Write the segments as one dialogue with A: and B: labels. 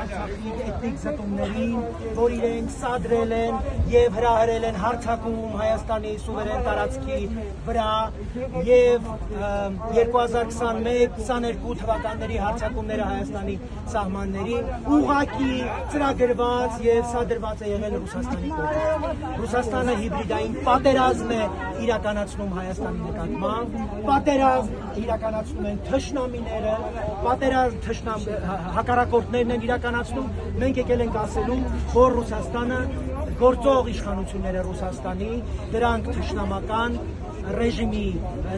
A: Արցախի էթնիկ զտումներին, որ իրենք սադրել են եւ հրահրել են հարձակում Հայաստանի սուվերեն տարածքի վրա եւ 2021-22 թվականների հարձակումները Հայաստանի սահմաններին ուղղակի ծրագրված եւ սադրված է եղել Ռուսաստանի կողմից։ Ռուսաստանը հիբրիդային պատերազմ է իրականացնում Հայաստանի նկատմամբ, պատերազմ իրականացնում են թշնամիները, պատերազմ հակառակորդներն են իրականացնում, մենք եկել ենք ասելու, որ Ռուսաստանը գործող իշխանությունները Ռուսաստանի, դրանք թշնամական ռեժիմի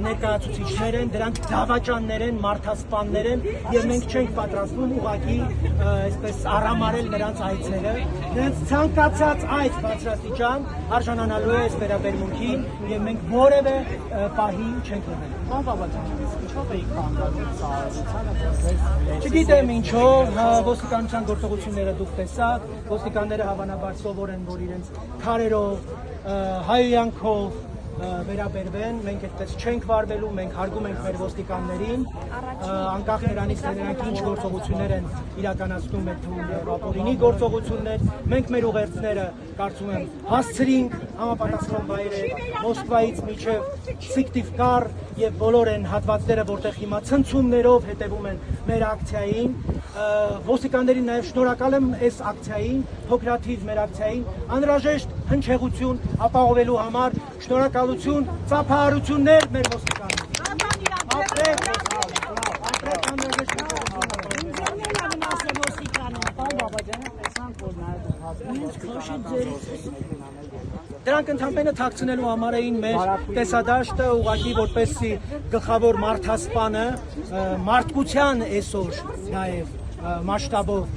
A: ներկայացուցիչներ են, դրանք դավաճաններ են, մարդասպաններ են եւ մենք չենք պատրաստվում ուղղակի այսպես արամարել նրանց այցերը, նրանց ցանկացած այց բարձրաստիճան արժանանալու է այս վերաբերմունքին եւ մենք որևէ պահի չենք լռելու։ Ինչով եք կանգնած Չգիտեմ ինչով, ոստիկանության գործողությունները դուք տեսաք, ոստիկանները հավանաբար սովոր են, որ իրենց քարերով, հայհոյանքով վերաբերվեն, մենք այդպես չենք վարվելու, մենք հարգում ենք մեր ոստիկաններին, անկախ նրանից թե նրանք ինչ գործողություններ են իրականացնում այդ թվում եւ ապօրինի գործողություններ, մենք մեր ուղերձները կարծում եմ հասցրինք համապատասխան վայրեր Մոսկվայից մինչև Սիկտիվկար եւ բոլոր այն հատվածները, որտեղ հիմա ցնցումներով հետևում են մեր ակցիային, ոստիկաններին նաեւ շնորհակալ եմ այս ակցիային, փոքրաթիվ մեր ակցիային, անհրաժեշտ հնչեղություն ապահովելու համար շնորհակալություն, ծափահարություններ մեր ոստիկաններին։ Դրանք ընդհանրապես թաքցնելու համար էին մեր տեսադաշտը ուղղակի որպեսզի գլխավոր մարդասպանը մարդկության այսօր նաև մասշտաբով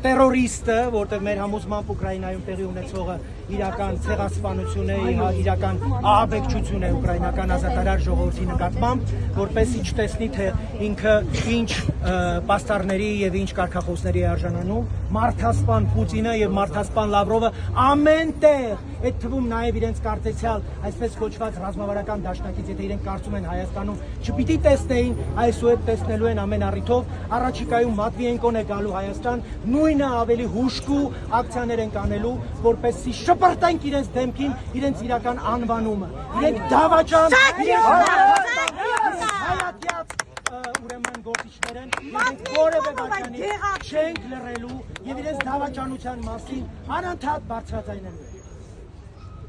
A: terroriste, որտեղ մեր համոզմամբ Ուկրաինայում տեղի ունեցողը իրական ցեղասպանություն է, իրական ահաբեկչություն է ուկրաինական ազատարար ժողովրդի նկատմամբ, որպեսզի չտեսնի թե ինքը ինչ պաստառների եւ ինչ կարգախոսների է արժանանում, մարդասպան Պուտինը եւ մարդասպան Լավրովը ամեն տեղ, այդ թվում նաեւ իրենց կարծեցյալ, այսպես կոչված ռազմավարական դաշնակից, եթե իրենք կարծում են Հայաստանում չպիտի տեսնեին, այսուհետ տեսնելու են ամեն առիթով, առաջիկայում Մատվիենկոն է գալու Հայաստան, նույնը ավելի հուշկու ակցիաներ են կանելու, որպեսզի շպրտենք իրենց դեմքին, իրենց իրական անվանումը, իրենք դավաճան, հայատյաց ուրեմն գործիչներ են, իրենք որևէ վաճանի չենք լռելու եւ իրենց դավաճանության մասին անընդհատ բարձրաձայնելու։